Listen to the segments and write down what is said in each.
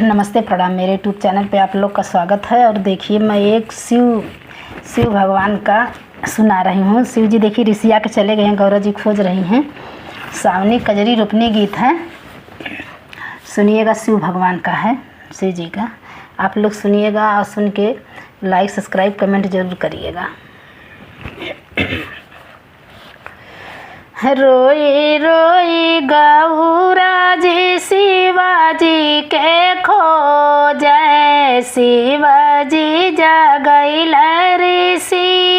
नमस्ते प्रणाम। मेरे यूट्यूब चैनल पे आप लोग का स्वागत है। और देखिए मैं एक शिव भगवान का सुना रही हूँ। शिव जी देखिए ऋषिया के चले गए हैं, गौरा जी खोज रही हैं। सावनी कजरी रोपनी गीत है, सुनिएगा। शिव भगवान का है, शिव जी का। आप लोग सुनिएगा और सुन के लाइक सब्सक्राइब कमेंट जरूर करिएगा। रोई रोई गौरा जी शिवाजी के खोजै, शिवाजी जगैल ऋषियाई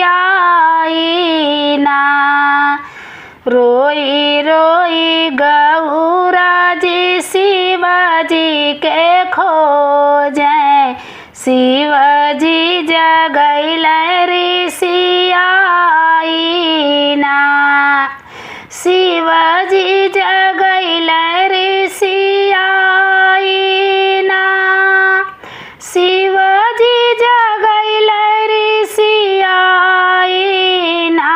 ना। रोई रोई गौरा जी शिवाजी के खोजै, शिवाजी जगैल ऋषियाई ना। शिवाजी जगैल ऋषियाई ना। शिवाजी जगैल ऋषियाई ना।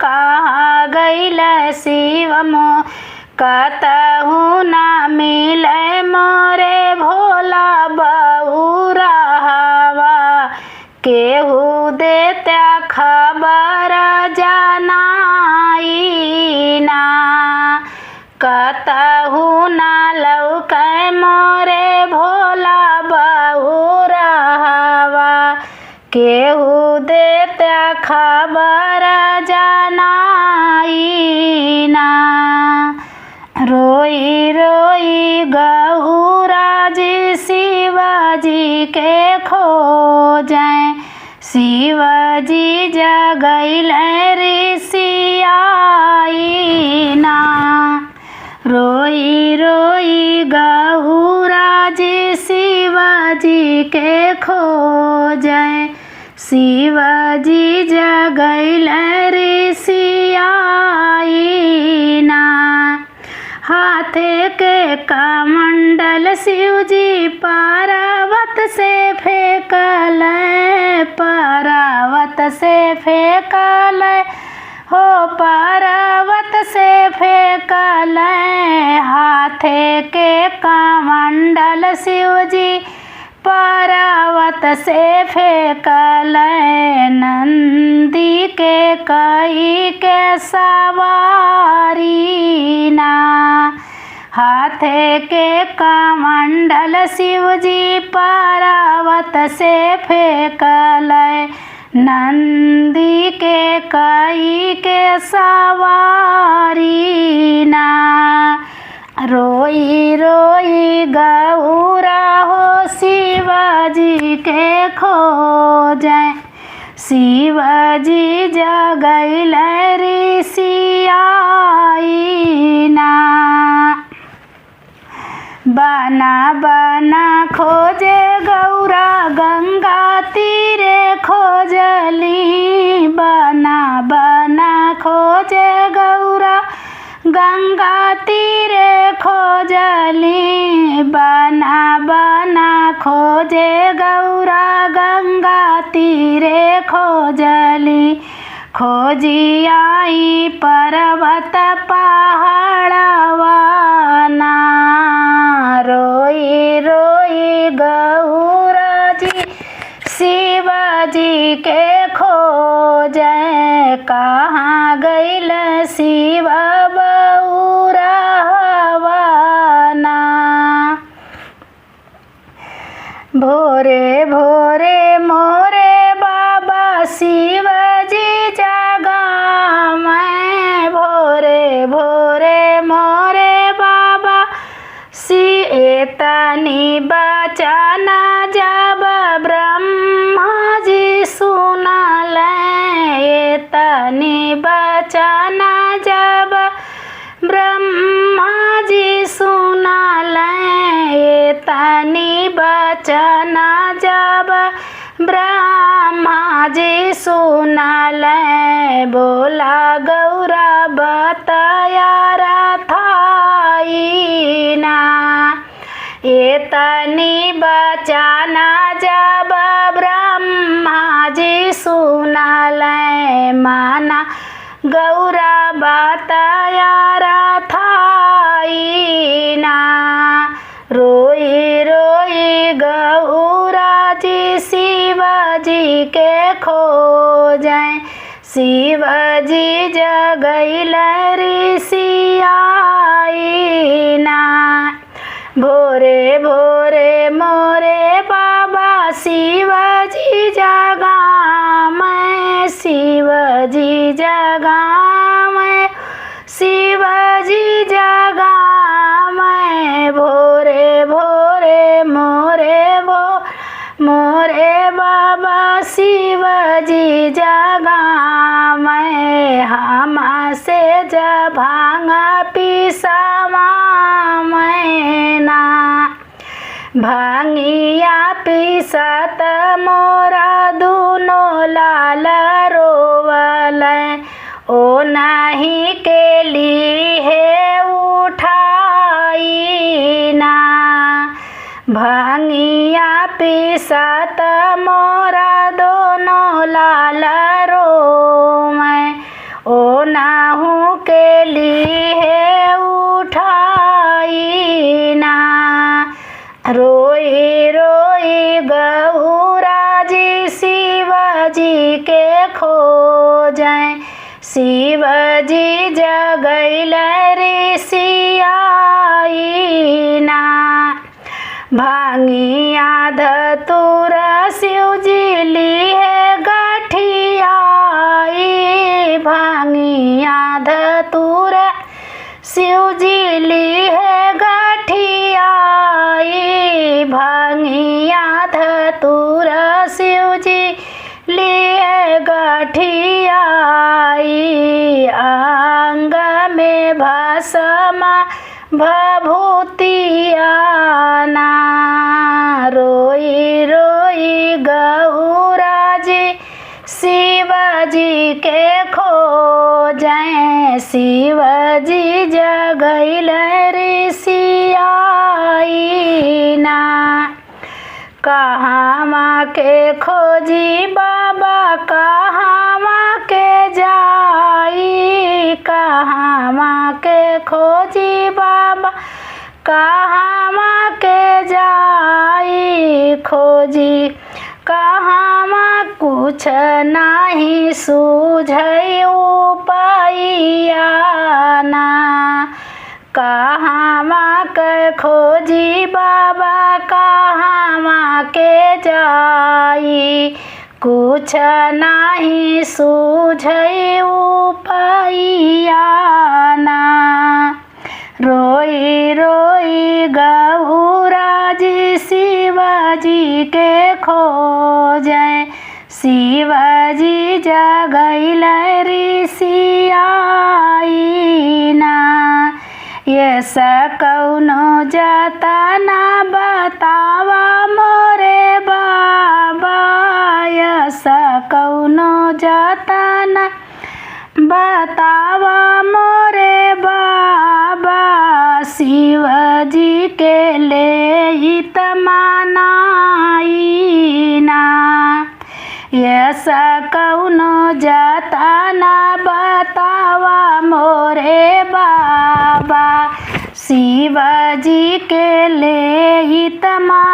कहाँ गैल शिव मो कतहु ना मिले मोरे भोला बहुरावा। केहू देता खबर जनाई ना। कतहु ना लौकै मोरे भोला बहुरावा। केहू देता खबर जनाई ना। रोई रोई गौरा जी शिवाजी के खोजै, शिवाजी जगैल ऋषियाई ना। रोई रोई गौरा जी शिवाजी के खोजै, शिवाजी जगैल ऋषियाई ना। हाथे के कमंडल शिवजी पर्वत से फेंकल, पर्वत से फेंकल हो, पर्वत से फेंकल। हाथे के कमंडल शिवजी पर्वत से फेंकल। नंदी के कई के सवारी ना। हाथे के कमंडल शिवजी पर्वत से फेंकल। नंदी के कई के सवारी ना। रोई रोई गौरा हो शिवाजी के खोजै, शिवाजी जगैल ऋषियाई ना। बना बना खोजे गौरा गंगा तीरे खोजली। बना बना खोजे गौरा गंगा तीरे खोजली। बना बना खोजे गौरा गंगा तीरे खोजली। खोजी आई पर्वत पहाड़वा ना। रोई रोई गौरा जी शिवाजी के खोजै, कहाँ गैल शिव बहुरावा ना। भोरे भोरे मोरे बाबा शिवजी जगामै। भोरे भोरे मोरे बाबा एतनी बचन जब ब्रह्मा जी सुनल। एतनी बचन जब ब्रह्मा जी सुनल। एतनी बचन जब ब्रह्मा जी सुनल। बोला गौरा बतया रथाई ना। एतनी बचन जब ब्रह्मा जी सुनल। माना गौरा बतया रथाई ना। रोई रोई गौरा जी शिवजी के खोजें। शिवजी जगैल ऋषियाईना। भोरे भोरे मोरे बाबा शिवजी जगावें। शिवजी जगावें। शिवजी जगावें। भोरे भोरे मोरे बाबा शिवजी जगावें। हमसे जब भांग पिसावें ना। भांगिया पिसत मोरा दुनो लाल रोवलें। ओ नहीं के लिए उठाई ना। भांगिया पिसत मोरा दोनों लाल रोवें। ओ नाहू के लिए उठाई ना। रोई रोई गौरा जी शिवजी के खोजें। शिवजी जगैल ऋषियाईना। भांगिया धतूरा शिवजी लिए गठियाई। भांगिया धतूरा शिवजी लिए गठियाई। भांगिया धतूरा शिवजी लिए गठियाई। अंग में भस्म भभूतियाना। रोई रोई गौरा जी शिवजी के खोजें। शिवजी जगैल ऋषियाईना। कहाँ के खोजी बाबा कहाँ के जाई। कहाँ के खोजी बाबा कहाँ के जाई। खोजी कहाँ कुछ नहीं सूझै उपाइया ना। कहाँ के खोजी बाबा कहाँ के जाई। कुछ नहीं सूझै उपाइया ना। रोई रोई गौरा जी शिवजी के खोजें। शिवजी जगैल ऋषियाईना। यस कौनो जतना बतावा मोरे बाबा। यस कौनो जतना बतावा मोरे बाबा। शिवजी के ले तमानाईना। यस कौनो जतना बतावा मोरे बाबा। शिवजी के ले तमानाईना।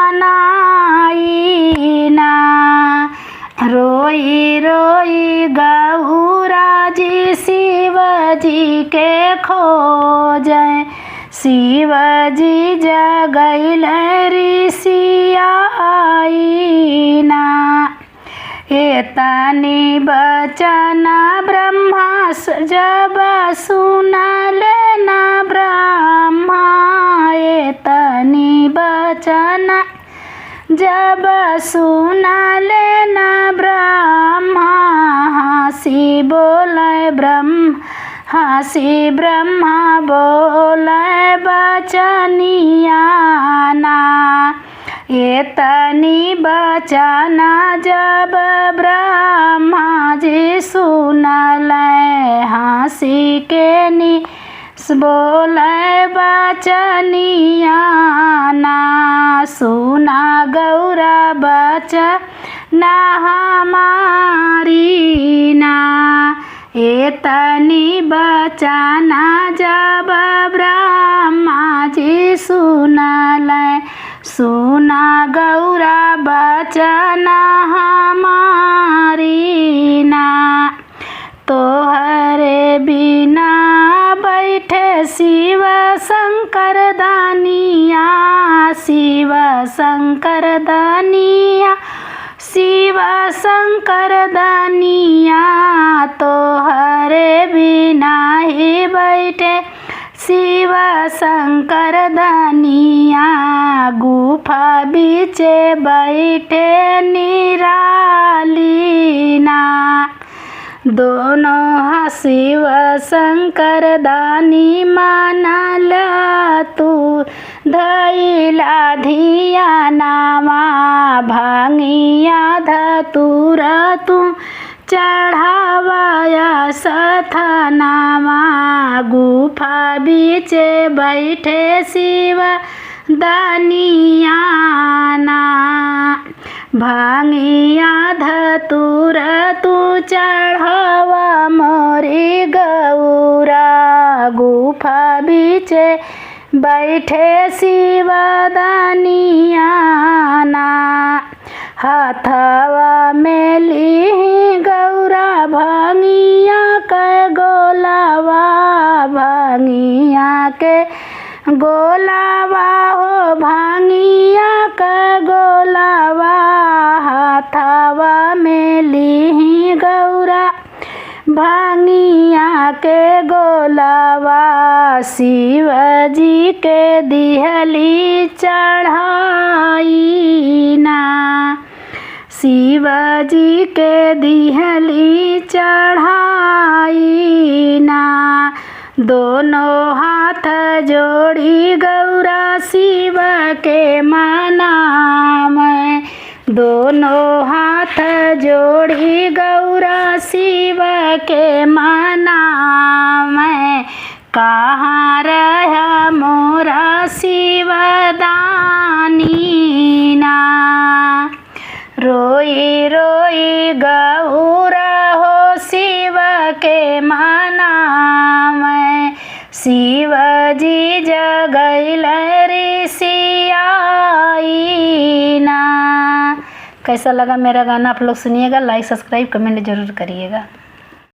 रोई रोई गौरा जी शिवजी के खोजें। शिवजी जगैल ऋषियाईना। एतनी बचन ब्रह्मा जब सुनले ना ब्रह्मा। एतनी बचन जब सुनले ना ब्रह्मा। हंसी बोले ब्रह्म हंसी ब्रह्मा बोले बचनिया ना। एतनी बचना जब ब्रह्मा जी सुनले। हंसी के नी बोले बचनिया ना। सुना गौरा बचना हमारी ना। एतनी बचाना जब ब्रह्मा जी सुनलै, सुना गौरा बचना हमारी ना। तोहरे बिना बैठे शिव शंकर दानिया, शिव शंकर दानिया, शिव शंकर दानिया। तोहरे बिना ही बैठे शिव शंकर दानिया, गुफा बीचे बैठे निरालीना। दोनों शिव शंकर दानी मानल तू, धैला धिया नामा भांगिया धतूरा तू, चढ़ावाया सथनामा। गुफा बीचे बैठे शिव दानिया ना, भांगिया धतूर तू चढ़ावा मोरी गौरा। गुफा बीचे बैठे शिव दानिया ना, हाथवा में ली गौरा भांगिया के गोलावा, भांगिया के गोलावा हो, भांगिया के गोलावा। हाथवा में ली गौरा भांगिया के गोलावा, शिव जी के दिहली चढ़ाई ना, शिव जी के दिहली चढ़ाई ना। दोनों हाथ जोड़ी गौरा शिव के मनाम, दोनों हाथ जोड़ी गौरा शिव के मनाम। कहाँ रहा मोरा शिव दानी ना, रोई रोई गौरा हो शिव के मनाम। शिव जी जगैल ऋषियाई ना। कैसा लगा मेरा गाना आप लोग सुनिएगा, लाइक सब्सक्राइब कमेंट जरूर करिएगा।